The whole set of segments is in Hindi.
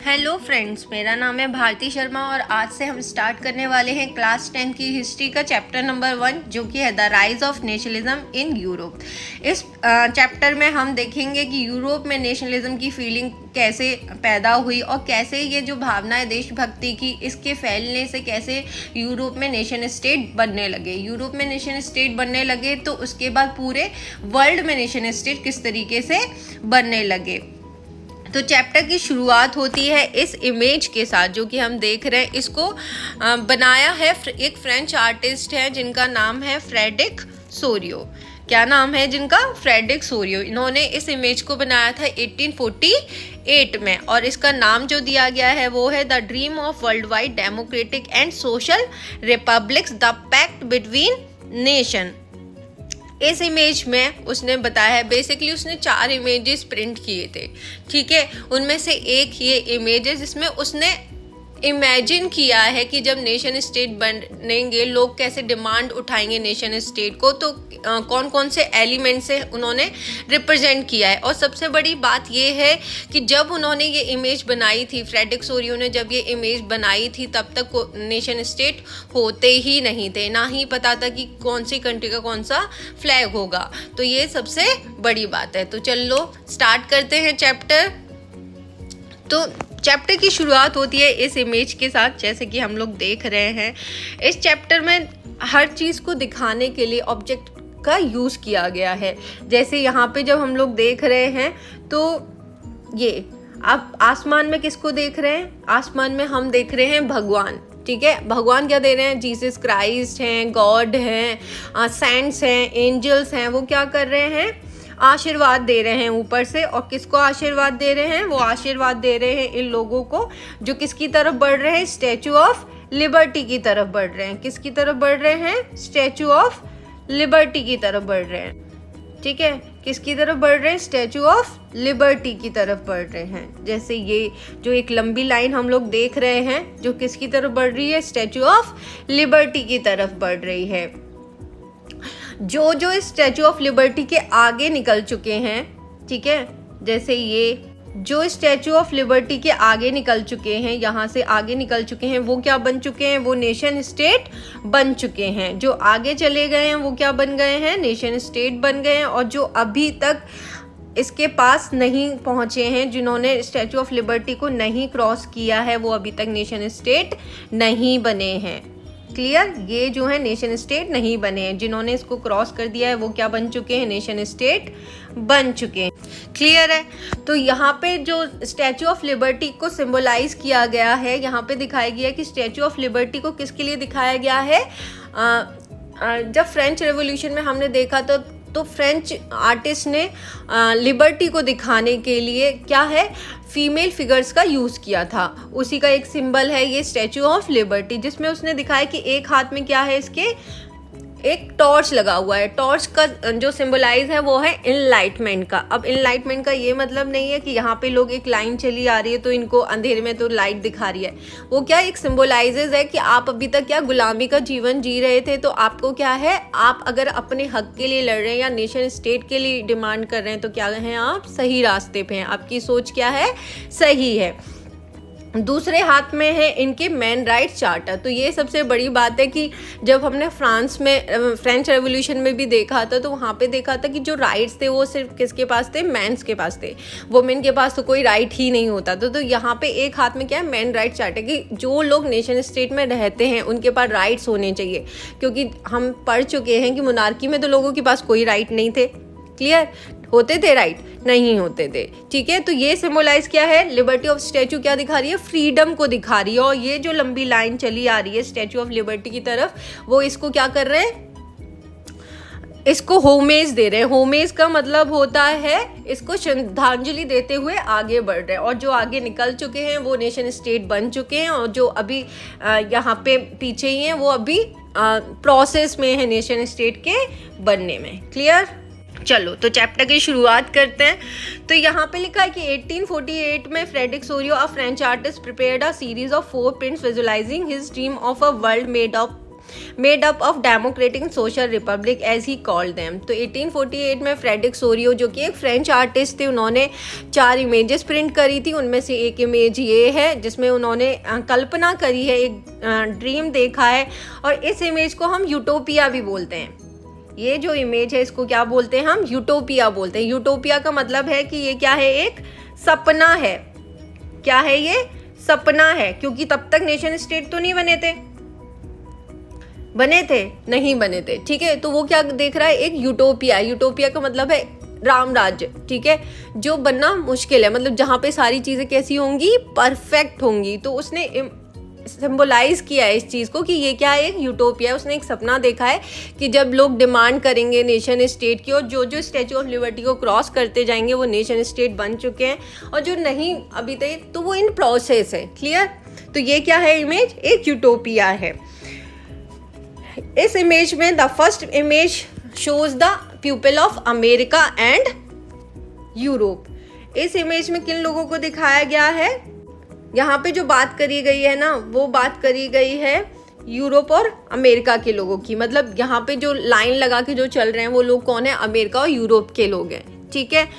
हेलो फ्रेंड्स, मेरा नाम है भारती शर्मा और आज से हम स्टार्ट करने वाले हैं क्लास 10 की हिस्ट्री का चैप्टर नंबर 1 जो कि है the rise of nationalism in Europe. इस चैप्टर में हम देखेंगे कि यूरोप में नेशनलिज्म की फीलिंग कैसे पैदा हुई और कैसे ये जो भावना है देशभक्ति की, इसके फैलने से कैसे यूरोप में नेशन स्टेट बनने लगे। यूरोप में नेशन स्टेट बनने लगे तो उसके बाद पूरे वर्ल्ड में नेशन स्टेट किस तरीके से बनने लगे। तो चैप्टर की शुरुआत होती है इस इमेज के साथ जो कि हम देख रहे हैं। इसको बनाया है एक फ्रेंच आर्टिस्ट है जिनका नाम है फ्रेडरिक सोरियो। क्या नाम है जिनका? Frederick Sorio. इन्होंने इस इमेज को बनाया था 1848 में और इसका नाम जो दिया गया है वो है the dream of world wide democratic and social republics, the pact between nation. इस इमेज में उसने बताया है, बेसिकली उसने 4 इमेजेस प्रिंट किए थे, ठीक है। उनमें से एक ये इमेज है जिसमें उसने इमेजिन किया है कि जब नेशन स्टेट बनेंगे लोग कैसे डिमांड उठाएंगे नेशन स्टेट को, तो कौन कौन से एलिमेंट से उन्होंने रिप्रेजेंट किया है। और सबसे बड़ी बात ये है कि जब उन्होंने ये इमेज बनाई थी, फ्रेडरिक सोरियो ने जब ये इमेज बनाई थी, तब तक नेशन स्टेट होते ही नहीं थे, ना ही पता था कि कौन सी कंट्री का कौन सा फ्लैग होगा। तो ये सबसे बड़ी बात है। तो चलो स्टार्ट करते हैं चैप्टर। तो चैप्टर की शुरुआत होती है इस इमेज के साथ, जैसे कि हम लोग देख रहे हैं। इस चैप्टर में हर चीज़ को दिखाने के लिए ऑब्जेक्ट का यूज़ किया गया है। जैसे यहाँ पे जब हम लोग देख रहे हैं तो ये आप आसमान में किसको देख रहे हैं? आसमान में हम देख रहे हैं भगवान, ठीक है। भगवान क्या दे रहे हैं? जीसस क्राइस्ट हैं, गॉड हैं, सेंट्स हैं, एंजल्स हैं। वो क्या कर रहे हैं? आशीर्वाद दे रहे हैं ऊपर से। और किसको आशीर्वाद दे रहे हैं? वो आशीर्वाद दे रहे हैं इन लोगों को जो किसकी तरफ बढ़ रहे हैं? स्टैचू ऑफ लिबर्टी की तरफ बढ़ रहे हैं। किसकी तरफ बढ़ रहे हैं? स्टैचू ऑफ लिबर्टी की तरफ बढ़ रहे हैं, ठीक है। किसकी तरफ बढ़ रहे हैं? स्टैचू ऑफ लिबर्टी की तरफ बढ़ रहे हैं। जैसे ये जो एक लंबी लाइन हम लोग देख रहे हैं जो किसकी तरफ बढ़ रही है? स्टैचू ऑफ लिबर्टी की तरफ बढ़ रही है। जो जो इस स्टैचू ऑफ लिबर्टी के आगे निकल चुके हैं, ठीक है, जैसे ये जो स्टैचू ऑफ लिबर्टी के आगे निकल चुके हैं, यहाँ से आगे निकल चुके हैं, वो क्या बन चुके हैं? वो नेशन स्टेट बन चुके हैं। जो आगे चले गए हैं वो क्या बन गए हैं? नेशन स्टेट बन गए हैं। और जो अभी तक इसके पास नहीं पहुँचे हैं, जिन्होंने स्टैचू ऑफ लिबर्टी को नहीं क्रॉस किया है, वो अभी तक नेशन स्टेट नहीं बने हैं। क्लियर? ये जो है नेशन स्टेट नहीं बने हैं। जिन्होंने इसको क्रॉस कर दिया है वो क्या बन चुके हैं? नेशन स्टेट बन चुके हैं। क्लियर है? तो यहाँ पे जो स्टैचू ऑफ लिबर्टी को सिंबलाइज किया गया है, यहाँ पे दिखाया गया है कि स्टैचू ऑफ लिबर्टी को किसके लिए दिखाया गया है? जब फ्रेंच रेवोल्यूशन में हमने देखा तो फ्रेंच आर्टिस्ट ने लिबर्टी को दिखाने के लिए क्या है? फीमेल फिगर्स का यूज़ किया था। उसी का एक सिंबल है ये स्टैचू ऑफ लिबर्टी, जिसमें उसने दिखाया कि एक हाथ में क्या है इसके? एक टॉर्च लगा हुआ है। टॉर्च का जो सिंबलाइज है वो है इनलाइटमेंट का। अब इनलाइटमेंट का ये मतलब नहीं है कि यहाँ पे लोग एक लाइन चली आ रही है तो इनको अंधेरे में तो लाइट दिखा रही है। वो क्या एक सिंबलाइजेज है कि आप अभी तक क्या गुलामी का जीवन जी रहे थे, तो आपको क्या है, आप अगर अपने हक के लिए लड़ रहे हैं या नेशन स्टेट के लिए डिमांड कर रहे हैं तो क्या हैं आप? सही रास्ते पे हैं। आपकी सोच क्या है? सही है। दूसरे हाथ में है इनके मैन राइट चार्टर। तो ये सबसे बड़ी बात है कि जब हमने फ्रेंच रेवोल्यूशन में भी देखा था तो वहाँ पे देखा था कि जो राइट्स थे वो सिर्फ किसके पास थे? मैंस के पास थे। वुमेन के पास तो कोई राइट ही नहीं होता। तो यहाँ पे एक हाथ में क्या है? मैन राइट चार्टर कि जो लोग नेशन स्टेट में रहते हैं उनके पास राइट्स होने चाहिए, क्योंकि हम पढ़ चुके हैं कि मोनार्की में तो लोगों के पास कोई राइट नहीं थे। क्लियर? होते थे राइट? नहीं होते थे, ठीक है। तो ये सिंबलाइज क्या है? लिबर्टी ऑफ स्टैचू क्या दिखा रही है? फ्रीडम को दिखा रही है। और ये जो लंबी लाइन चली आ रही है स्टैचू ऑफ लिबर्टी की तरफ, वो इसको क्या कर रहे हैं? इसको होमेज दे रहे हैं। होमेज का मतलब होता है इसको श्रद्धांजलि देते हुए आगे बढ़ रहे हैं। और जो आगे निकल चुके हैं वो नेशन स्टेट बन चुके हैं, और जो अभी यहाँ पे पीछे ही हैं वो अभी प्रोसेस में है नेशन स्टेट के बनने में। क्लियर? चलो तो चैप्टर की शुरुआत करते हैं। तो यहाँ पे लिखा है कि 1848 में Frederic Sorrieu, a French artist, prepared a series of 4 prints visualizing his dream of a world made of made up of democratic social republic as he called them. तो 1848 में फ्रेडरिक सोरियो जो कि एक फ्रेंच आर्टिस्ट थे, उन्होंने 4 इमेजेस प्रिंट करी थी। उनमें से एक इमेज ये है जिसमें उन्होंने कल्पना करी है, एक ड्रीम देखा है, और इस इमेज को हम यूटोपिया भी बोलते हैं। ये जो इमेज है इसको क्या बोलते हैं हम? यूटोपिया बोलते हैं। यूटोपिया का मतलब है कि ये क्या है? एक सपना है। क्या है ये? सपना है, क्योंकि तब तक नेशन स्टेट तो नहीं बने थे, नहीं बने थे, ठीक है। तो वो क्या देख रहा है? एक यूटोपिया। यूटोपिया का मतलब है राम राज्य, ठीक है, जो बनना मुश्किल है, मतलब जहाँ पे सारी चीज़ें कैसी होंगी? परफेक्ट होंगी। तो उसने सिंबलाइज किया है इस चीज़ को कि ये क्या है? एक यूटोपिया है। उसने एक सपना देखा है कि जब लोग डिमांड करेंगे नेशन स्टेट की, और जो जो स्टैचू ऑफ लिबर्टी को क्रॉस करते जाएंगे वो नेशन स्टेट बन चुके हैं, और जो नहीं अभी तक, तो वो इन प्रोसेस है। क्लियर? तो ये क्या है इमेज? एक यूटोपिया है। इस इमेज में the first image shows the people of America and Europe. इस इमेज में किन लोगों को दिखाया गया है? यहाँ पे जो बात करी गई है ना, वो बात करी गई है यूरोप और अमेरिका के लोगों की। मतलब यहाँ पे जो लाइन लगा के जो चल रहे हैं वो लोग कौन है? अमेरिका और यूरोप के लोग हैं, ठीक है।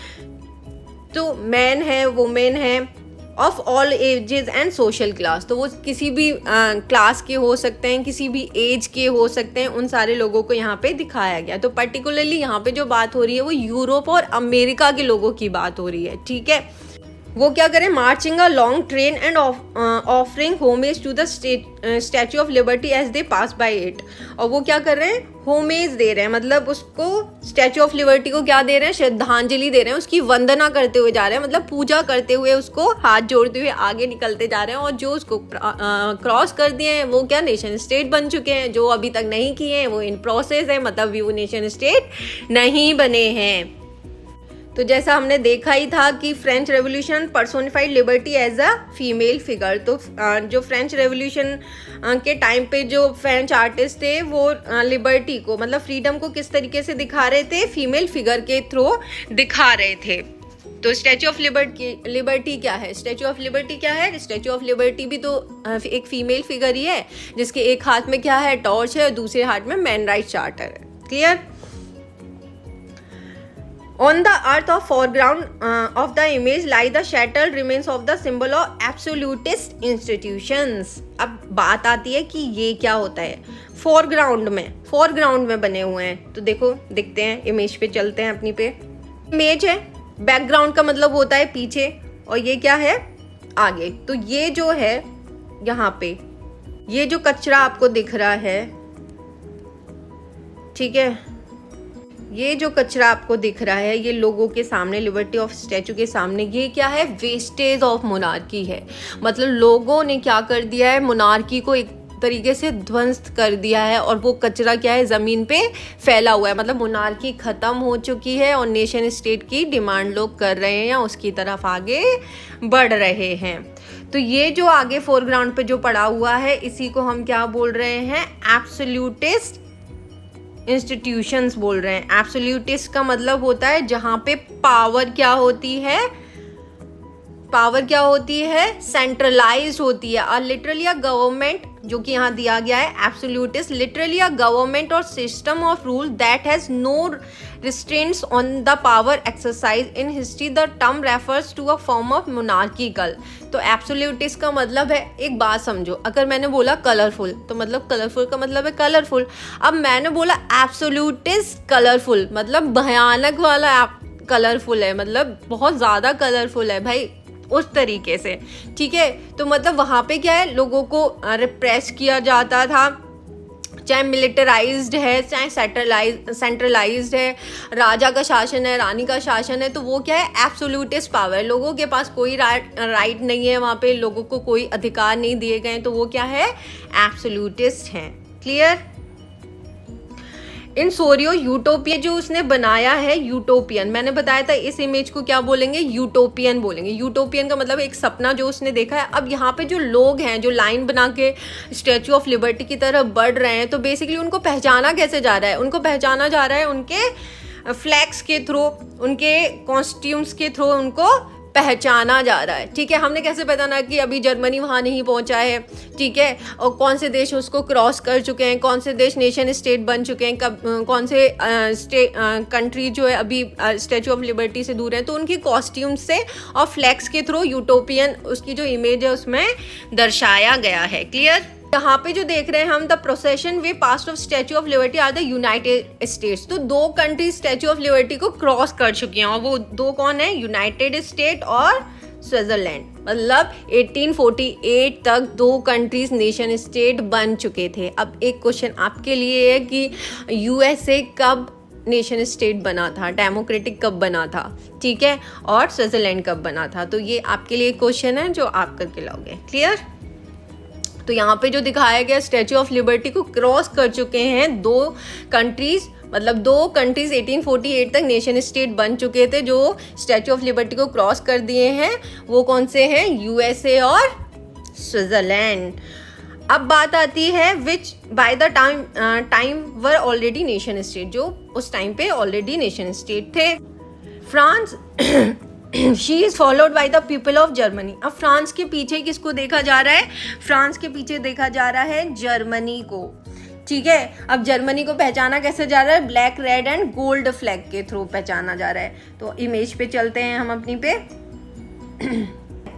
तो मैन है, वुमेन है, of all ages and social class. तो वो किसी भी क्लास के हो सकते हैं, किसी भी एज के हो सकते हैं, उन सारे लोगों को यहाँ पे दिखाया गया। तो पर्टिकुलरली यहाँ पे जो बात हो रही है वो यूरोप और अमेरिका के लोगों की बात हो रही है, ठीक है। वो क्या करें? Marching a long train and offering homage to the statue of liberty as they pass by it. और वो क्या कर रहे हैं? होमेज दे रहे हैं, मतलब उसको स्टैचू ऑफ लिबर्टी को क्या दे रहे हैं? श्रद्धांजलि दे रहे हैं, उसकी वंदना करते हुए जा रहे हैं, मतलब पूजा करते हुए, उसको हाथ जोड़ते हुए आगे निकलते जा रहे हैं। और जो उसको क्रॉस कर दिए हैं वो क्या? नेशन स्टेट बन चुके हैं। जो अभी तक नहीं किए हैं वो इन प्रोसेस है, मतलब वो नेशन स्टेट नहीं बने हैं। तो जैसा हमने देखा ही था कि French revolution personified liberty as a female figure. तो जो फ्रेंच रेवोल्यूशन के टाइम पे जो फ्रेंच आर्टिस्ट थे वो लिबर्टी को, मतलब फ्रीडम को किस तरीके से दिखा रहे थे? फीमेल फिगर के थ्रू दिखा रहे थे। तो स्टैचू ऑफ लिबर्टी क्या है? स्टैचू ऑफ लिबर्टी क्या है? स्टैचू ऑफ लिबर्टी भी तो एक फीमेल फिगर ही है, जिसके एक हाथ में क्या है? टॉर्च है, और दूसरे हाथ में मैन राइट चार्टर है। Clear? On the earth of foreground of the image lie the shattered remains of the symbol of absolutist institutions। अब बात आती है कि ये क्या होता है? फोरग्राउंड में बने हुए हैं। तो देखो, दिखते हैं, इमेज पे चलते हैं अपनी पे। इमेज है, बैकग्राउंड का मतलब होता है पीछे, और ये क्या है? आगे। तो ये जो है यहाँ पे, ये जो कचरा आपको दिख रहा है, ठीक है, ये जो कचरा आपको दिख रहा है, ये लोगों के सामने, लिबर्टी ऑफ स्टैचू के सामने, ये क्या है? वेस्टेज ऑफ मोनार्की है। मतलब लोगों ने क्या कर दिया है? मोनार्की को एक तरीके से ध्वंस कर दिया है, और वो कचरा क्या है? ज़मीन पे फैला हुआ है। मतलब मोनार्की ख़त्म हो चुकी है और नेशन स्टेट की डिमांड लोग कर रहे हैं या उसकी तरफ आगे बढ़ रहे हैं। तो ये जो आगे फोरग्राउंड पे जो पड़ा हुआ है, इसी को हम क्या बोल रहे हैं? एब्सोल्यूटिस्ट इंस्टीट्यूशंस बोल रहे हैं। एब्सोल्यूटिस्ट का मतलब होता है जहां पे पावर क्या होती है? सेंट्रलाइज्ड होती है। और लिटरली अ गवर्नमेंट, जो कि यहाँ दिया गया है एब्सोल्यूटिस्ट, लिटरली अ गवर्नमेंट और system of rule that has no restraints on the power exercise in history. The term refers to a form of monarchical. तो एब्सोल्यूटिस्ट का मतलब है, एक बात समझो, अगर मैंने बोला कलरफुल, तो मतलब कलरफुल का मतलब है कलरफुल। अब मैंने बोला एब्सोल्यूटिस्ट कलरफुल, मतलब भयानक वाला कलरफुल है, मतलब बहुत ज़्यादा कलरफुल है भाई, उस तरीके से, ठीक है। तो मतलब वहाँ पे क्या है? लोगों को रिप्रेस किया जाता था, चाहे मिलिटराइज्ड है, चाहे सेंट्रलाइज्ड है, राजा का शासन है, रानी का शासन है। तो वो क्या है? Absolutist power. लोगों के पास कोई राइट नहीं है, वहाँ पे लोगों को कोई अधिकार नहीं दिए गए, तो वो क्या है? एब्सोल्यूटिस्ट हैं। क्लियर? इन सोरियो यूटोपियन जो उसने बनाया है, यूटोपियन, मैंने बताया था इस इमेज को क्या बोलेंगे? यूटोपियन बोलेंगे। यूटोपियन का मतलब एक सपना जो उसने देखा है। अब यहाँ पे जो लोग हैं, जो लाइन बना के स्टैचू ऑफ लिबर्टी की तरफ बढ़ रहे हैं, तो बेसिकली उनको पहचाना कैसे जा रहा है? उनको पहचाना जा रहा है उनके फ्लैग्स के थ्रू, उनके कॉस्ट्यूम्स के थ्रू उनको पहचाना जा रहा है। ठीक है, हमने कैसे पहचाना कि अभी जर्मनी वहाँ नहीं पहुँचा है, ठीक है, और कौन से देश उसको क्रॉस कर चुके हैं, कौन से देश नेशन स्टेट बन चुके हैं, कब कौन से कंट्री जो है अभी स्टैचू ऑफ लिबर्टी से दूर है, तो उनकी कॉस्ट्यूम से और फ्लैग्स के थ्रू यूटोपियन उसकी जो इमेज है उसमें दर्शाया गया है। क्लियर? यहाँ पे जो देख रहे हैं हम, the procession way past of statue of liberty are the United States. तो 2 कंट्री स्टैचू ऑफ लिबर्टी को क्रॉस कर चुकी हैं, और वो 2 कौन है? यूनाइटेड स्टेट और स्विट्जरलैंड। मतलब 1848 तक 2 कंट्रीज नेशन स्टेट बन चुके थे। अब एक क्वेश्चन आपके लिए है कि यूएसए कब नेशन स्टेट बना था, डेमोक्रेटिक कब बना था, ठीक है, और स्विट्जरलैंड कब बना था? तो ये आपके लिए क्वेश्चन है जो आप करके लाओगे। क्लियर? तो यहाँ पे जो दिखाया गया, स्टैचू ऑफ लिबर्टी को क्रॉस कर चुके हैं 2 कंट्रीज, मतलब 2 कंट्रीज 1848 तक नेशन स्टेट बन चुके थे, जो स्टैचू ऑफ लिबर्टी को क्रॉस कर दिए हैं। वो कौन से हैं? यूएसए और स्विट्जरलैंड। अब बात आती है विच by the time were already nation state, जो उस टाइम पे ऑलरेडी नेशन स्टेट थे। France she is followed by the people of Germany. अब फ्रांस के पीछे किसको देखा जा रहा है? फ्रांस के पीछे देखा जा रहा है जर्मनी को। ठीक है, अब जर्मनी को पहचाना कैसे जा रहा है? Black, red and gold flag के थ्रू पहचाना जा रहा है। तो इमेज पे चलते हैं हम अपनी पे।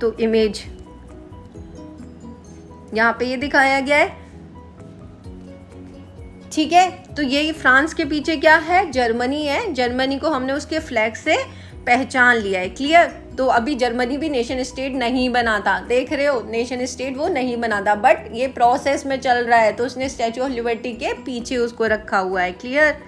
तो इमेज यहाँ पे ये दिखाया गया है, ठीक है। तो यही फ्रांस के पीछे क्या है? जर्मनी है। जर्मनी को हमने उसके फ्लैग से पहचान लिया है। क्लियर? तो अभी जर्मनी भी नेशन स्टेट नहीं बना था, देख रहे हो, नेशन स्टेट वो नहीं बना था, बट ये प्रोसेस में चल रहा है, तो उसने स्टैचू ऑफ लिबर्टी के पीछे उसको रखा हुआ है। Clear?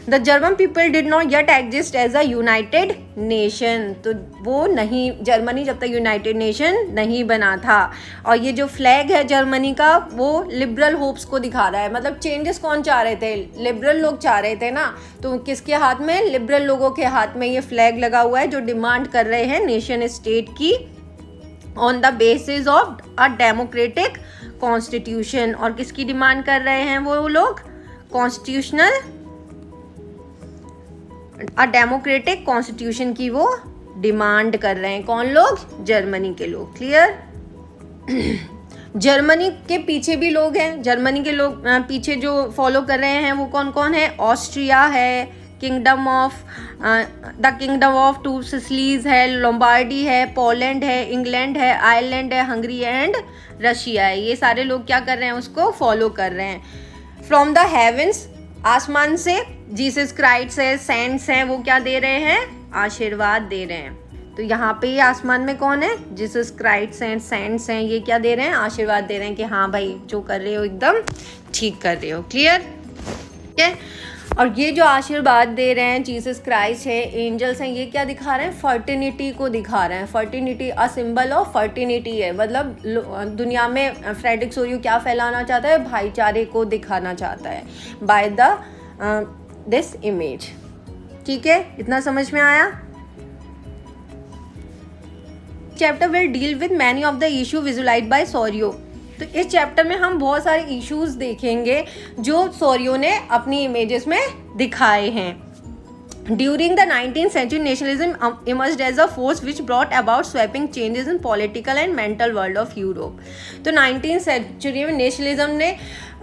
The German people did not yet exist as a united nation. तो वो नहीं, जर्मनी जब तक यूनाइटेड नेशन नहीं बना था। और ये जो फ्लैग है जर्मनी का, वो लिबरल होप्स को दिखा रहा है। मतलब चेंजेस कौन चाह रहे थे? लिबरल लोग चाह रहे थे ना। तो किसके हाथ में? लिबरल लोगों के हाथ में ये फ्लैग लगा हुआ है, जो डिमांड कर रहे हैं नेशन स्टेट की on the basis of a democratic constitution. और किसकी डिमांड कर रहे हैं वो लोग? कॉन्स्टिट्यूशनल, अ डेमोक्रेटिक कॉन्स्टिट्यूशन की वो डिमांड कर रहे हैं। कौन लोग? जर्मनी के लोग। क्लियर? जर्मनी के पीछे भी लोग हैं, जर्मनी के लोग पीछे जो फॉलो कर रहे हैं वो कौन कौन है? ऑस्ट्रिया है, किंगडम ऑफ 2 सिसिलीज है, लोम्बार्डी है, पोलैंड है, इंग्लैंड है, आयरलैंड है, हंगरी एंड रशिया है। ये सारे लोग क्या कर रहे हैं? उसको फॉलो कर रहे हैं। फ्रॉम द हेवेंस, आसमान से जीसस क्राइस्ट है, सेंट्स हैं, वो क्या दे रहे हैं? आशीर्वाद दे रहे हैं। तो यहाँ पे ये आसमान में कौन है? जीसस क्राइस्ट हैं, सेंट्स हैं, ये क्या दे रहे हैं? आशीर्वाद दे रहे हैं कि हाँ भाई जो कर रहे हो एकदम ठीक कर रहे हो। क्लियर? ठीक है। और ये जो आशीर्वाद दे रहे हैं, जीसस क्राइस्ट है, एंजल्स हैं, ये क्या दिखा रहे हैं? फर्टिनिटी को दिखा रहे हैं। Fraternity a symbol of fraternity है। मतलब दुनिया में फ्रेडरिक सोरियो क्या फैलाना चाहता है? भाईचारे को दिखाना चाहता है बाय द दिस इमेज। ठीक है, इतना समझ में आया? Chapter will deal with many of the issue visualized by Sorrieu. तो इस चैप्टर में हम बहुत सारे इश्यूज देखेंगे जो सोरियो ने अपनी इमेजेस में दिखाए हैं। During the 19th century, nationalism emerged as a force which brought about sweeping changes in political and mental world of Europe. तो 19th century में नेशनलिज्म ने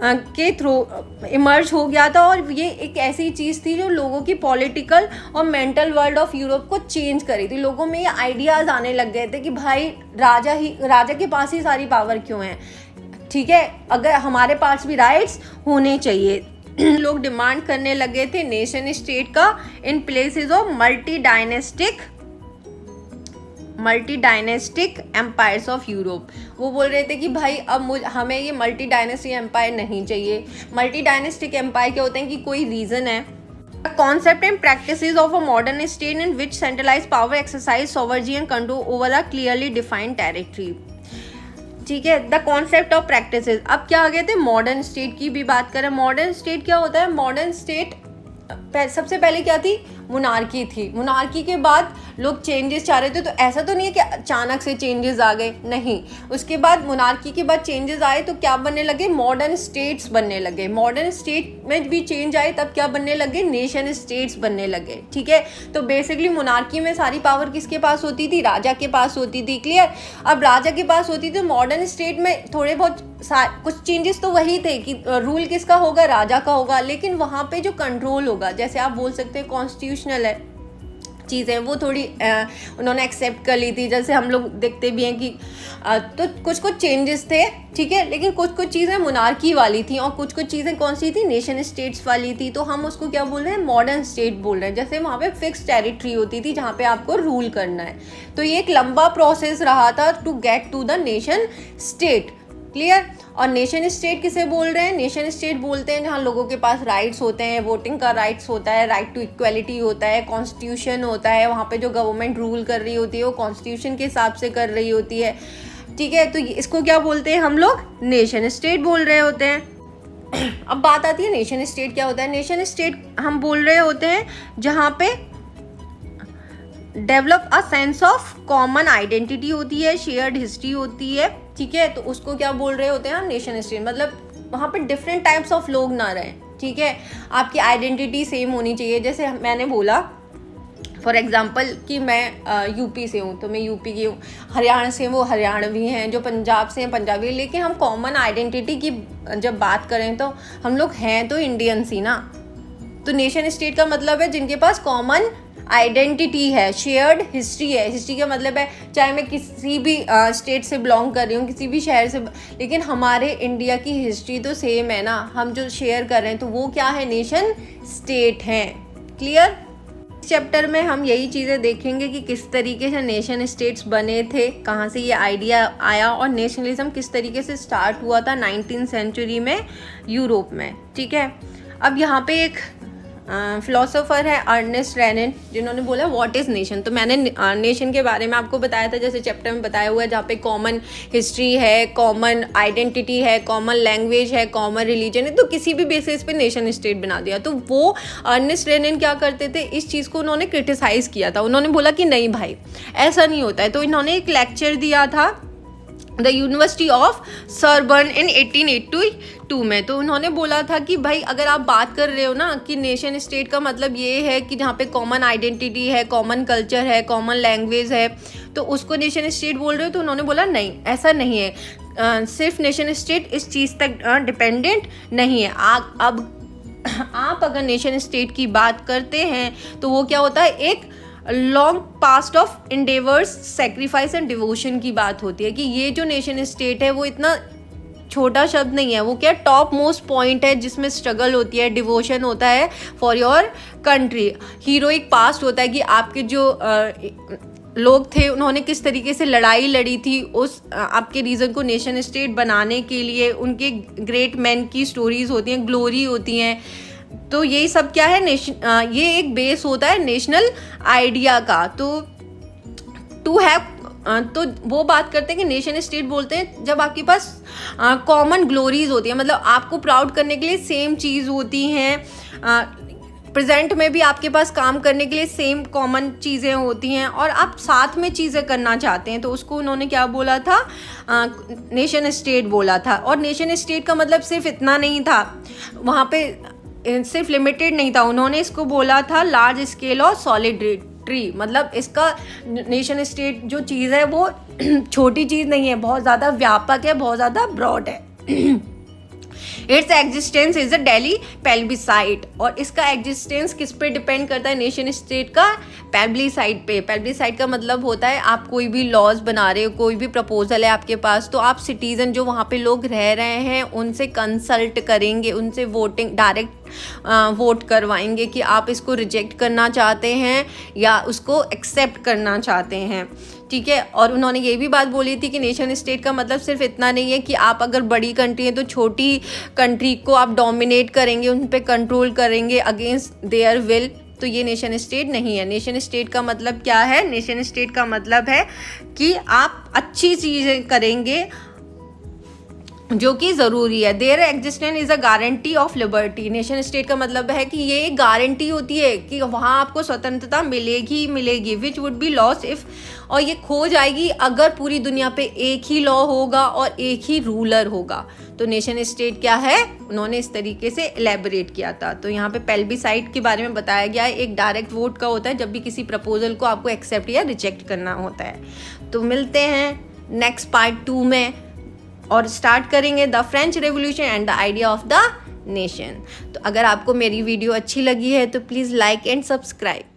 के थ्रू इमर्ज हो गया था, और ये एक ऐसी चीज़ थी जो लोगों की पॉलिटिकल और मेंटल वर्ल्ड ऑफ यूरोप को चेंज करी थी। लोगों में ये आइडियाज़ आने लग गए थे कि भाई राजा के पास ही सारी पावर क्यों है, ठीक है, अगर हमारे पास भी राइट्स होने चाहिए। लोग डिमांड करने लगे थे नेशन स्टेट का in places of multi dynastic empires of Europe. वो बोल रहे थे कि भाई अब हमें ये मल्टी डायनेस्टिक एम्पायर नहीं चाहिए। मल्टी डायनेस्टिक एम्पायर क्या होते हैं कि कोई रीजन है। Concept and practices of a modern state in which centralize power exercise सॉवरेजी and control over a clearly defined territory. ठीक है, द कॉन्सेप्ट ऑफ प्रैक्टिसेस। अब क्या आ गए थे? मॉडर्न स्टेट की भी बात करें। मॉडर्न स्टेट क्या होता है? मॉडर्न स्टेट सबसे पहले क्या थी? मोनार्की थी। मोनार्की के बाद लोग चेंजेस चाह रहे थे, तो ऐसा तो नहीं है कि अचानक से चेंजेस आ गए, नहीं। उसके बाद मोनार्की के बाद चेंजेस आए तो क्या बनने लगे, मॉडर्न स्टेट्स बनने लगे। मॉडर्न स्टेट में भी चेंज आए तब क्या बनने लगे, नेशन स्टेट्स बनने लगे। ठीक है, तो बेसिकली मोनार्की में सारी पावर किसके पास होती थी, राजा के पास होती थी। क्लियर। अब राजा के पास होती थी, मॉडर्न स्टेट में थोड़े बहुत कुछ चेंजेस तो वही थे कि रूल किसका होगा, राजा का होगा, लेकिन वहाँ पे जो कंट्रोल होगा, जैसे आप बोल सकते हैं कॉन्स्टिट्यूशनल है चीज़ें, वो थोड़ी उन्होंने एक्सेप्ट कर ली थी। जैसे हम लोग देखते भी हैं कि तो कुछ कुछ चेंजेस थे, ठीक है, लेकिन कुछ कुछ चीज़ें मोनार्की वाली थी और कुछ कुछ चीज़ें कौन सी थी, नेशन स्टेट्स वाली थी। तो हम उसको क्या बोल रहे हैं, मॉडर्न स्टेट बोल रहे हैं। जैसे वहाँ पे फिक्स टेरिटरी होती थी जहाँ पे आपको रूल करना है। तो ये एक लंबा प्रोसेस रहा था to get to the nation state. Clear. और नेशन स्टेट किसे बोल रहे हैं, नेशन स्टेट बोलते हैं जहाँ लोगों के पास राइट्स होते हैं, वोटिंग का राइट्स होता है, राइट टू इक्वलिटी होता है, कॉन्स्टिट्यूशन होता है, वहाँ पे जो गवर्नमेंट रूल कर रही होती है वो कॉन्स्टिट्यूशन के हिसाब से कर रही होती है। ठीक है, तो इसको क्या बोलते हैं हम लोग, नेशन स्टेट बोल रहे होते हैं। अब बात आती है नेशन स्टेट क्या होता है। नेशन स्टेट हम बोल रहे होते हैं जहाँ पे develop a sense of common identity होती है, शेयर्ड हिस्ट्री होती है। ठीक है, तो उसको क्या बोल रहे होते हैं हम, नेशन स्टेट। मतलब वहाँ पे डिफरेंट टाइप्स ऑफ लोग ना रहें। ठीक है, आपकी आइडेंटिटी सेम होनी चाहिए। जैसे मैंने बोला फॉर एग्जांपल कि मैं यूपी से हूँ तो मैं यूपी की हूँ, हरियाणा से वो हरियाणवी हैं, जो पंजाब से हैं पंजाबी, लेकिन हम कॉमन आइडेंटिटी की जब बात करें तो हम लोग हैं तो इंडियंस ही ना। तो नेशन स्टेट का मतलब है जिनके पास कॉमन आइडेंटिटी है, शेयर्ड हिस्ट्री है। हिस्ट्री का मतलब है चाहे मैं किसी भी स्टेट से बिलोंग कर रही हूँ, किसी भी शहर से, लेकिन हमारे इंडिया की हिस्ट्री तो सेम है ना, हम जो शेयर कर रहे हैं तो वो क्या है, नेशन स्टेट हैं। क्लियर। इस चैप्टर में हम यही चीज़ें देखेंगे कि किस तरीके से नेशन स्टेट्स बने थे, कहाँ से ये आइडिया आया और नेशनलिज्म किस तरीके से स्टार्ट हुआ था 19th सेंचुरी में यूरोप में। ठीक है, अब यहाँ पे एक फिलोसोफर है अर्नेस्ट रेनन, जिन्होंने बोला व्हाट इज़ नेशन। तो मैंने नेशन के बारे में आपको बताया था, जैसे चैप्टर में बताया हुआ है, जहाँ पे कॉमन हिस्ट्री है, कॉमन आइडेंटिटी है, कॉमन लैंग्वेज है, कॉमन रिलीजन है, तो किसी भी बेसिस पे नेशन स्टेट बना दिया। तो वो अर्नेस्ट रेनन क्या करते थे, इस चीज़ को उन्होंने क्रिटिसाइज़ किया था। उन्होंने बोला कि नहीं भाई ऐसा नहीं होता है। तो इन्होंने एक लेक्चर दिया था द यूनिवर्सिटी ऑफ सरबर्न इन 1882 में। तो उन्होंने बोला था कि भाई अगर आप बात कर रहे हो ना कि नेशन स्टेट का मतलब ये है कि जहाँ पे कॉमन आइडेंटिटी है, कॉमन कल्चर है, कॉमन लैंग्वेज है, तो उसको नेशन स्टेट बोल रहे हो। तो उन्होंने बोला नहीं ऐसा नहीं है, सिर्फ नेशन स्टेट इस चीज़ तक डिपेंडेंट नहीं है। अब आप अगर नेशन स्टेट की बात करते हैं तो वो क्या होता है, एक long past of endeavours, sacrifice and devotion की बात होती है कि ये जो नेशन स्टेट है वो इतना छोटा शब्द नहीं है, वो क्या टॉप मोस्ट पॉइंट है जिसमें स्ट्रगल होती है, डिवोशन होता है for your country, heroic past होता है कि आपके जो लोग थे उन्होंने किस तरीके से लड़ाई लड़ी थी उस आपके रीजन को नेशन स्टेट बनाने के लिए, उनके ग्रेट मैन की स्टोरीज होती हैं, ग्लोरी होती हैं। तो यही सब क्या है, ये एक बेस होता है नेशनल आइडिया का। तो टू हैव, तो वो बात करते हैं कि नेशन स्टेट बोलते हैं जब आपके पास कॉमन ग्लोरीज होती है, मतलब आपको प्राउड करने के लिए सेम चीज़ होती हैं, प्रेजेंट में भी आपके पास काम करने के लिए सेम कॉमन चीज़ें होती हैं और आप साथ में चीज़ें करना चाहते हैं। तो उसको उन्होंने क्या बोला था, नेशन स्टेट बोला था। और नेशन स्टेट का मतलब सिर्फ इतना नहीं था, वहाँ पे सिर्फ लिमिटेड नहीं था, उन्होंने इसको बोला था लार्ज स्केल और सॉलिडरिटी। मतलब इसका नेशन स्टेट जो चीज़ है वो छोटी चीज़ नहीं है, बहुत ज़्यादा व्यापक है, बहुत ज़्यादा ब्रॉड है। Its existence is a daily plebiscite. और इसका एग्जिस्टेंस किस पे डिपेंड करता है, नेशन स्टेट का पेल्बिसाइट पे। पेल्बिसाइट का मतलब होता है आप कोई भी लॉज बना रहे हो, कोई भी प्रपोजल है आपके पास, तो आप सिटीजन जो वहाँ पे लोग रह रहे हैं उनसे कंसल्ट करेंगे, उनसे वोटिंग डायरेक्ट वोट करवाएंगे कि आप इसको रिजेक्ट करना चाहते हैं या उसको एक्सेप्ट करना चाहते हैं। ठीक है, और उन्होंने ये भी बात बोली थी कि नेशन स्टेट का मतलब सिर्फ इतना नहीं है कि आप अगर बड़ी कंट्री है तो छोटी कंट्री को आप डोमिनेट करेंगे, उन पे कंट्रोल करेंगे अगेंस्ट देयर विल। तो ये नेशन स्टेट नहीं है। नेशन स्टेट का मतलब क्या है, नेशन स्टेट का मतलब है कि आप अच्छी चीज़ें करेंगे जो कि ज़रूरी है। There existence is a guarantee of liberty. Nation state का मतलब है कि ये एक गारंटी होती है कि वहाँ आपको स्वतंत्रता मिलेगी ही मिलेगी, which would be loss if, और ये खो जाएगी अगर पूरी दुनिया पे एक ही लॉ होगा और एक ही रूलर होगा। तो नेशन स्टेट क्या है, उन्होंने इस तरीके से एलेबोरेट किया था। तो यहाँ पे पेल्बिसाइड के बारे में बताया गया है, एक डायरेक्ट वोट का होता है जब भी किसी प्रपोजल को आपको एक्सेप्ट या रिजेक्ट करना होता है। तो मिलते हैं नेक्स्ट पार्ट 2 में और स्टार्ट करेंगे the French revolution and the idea of the nation. तो अगर आपको मेरी वीडियो अच्छी लगी है तो प्लीज़ लाइक एंड सब्सक्राइब।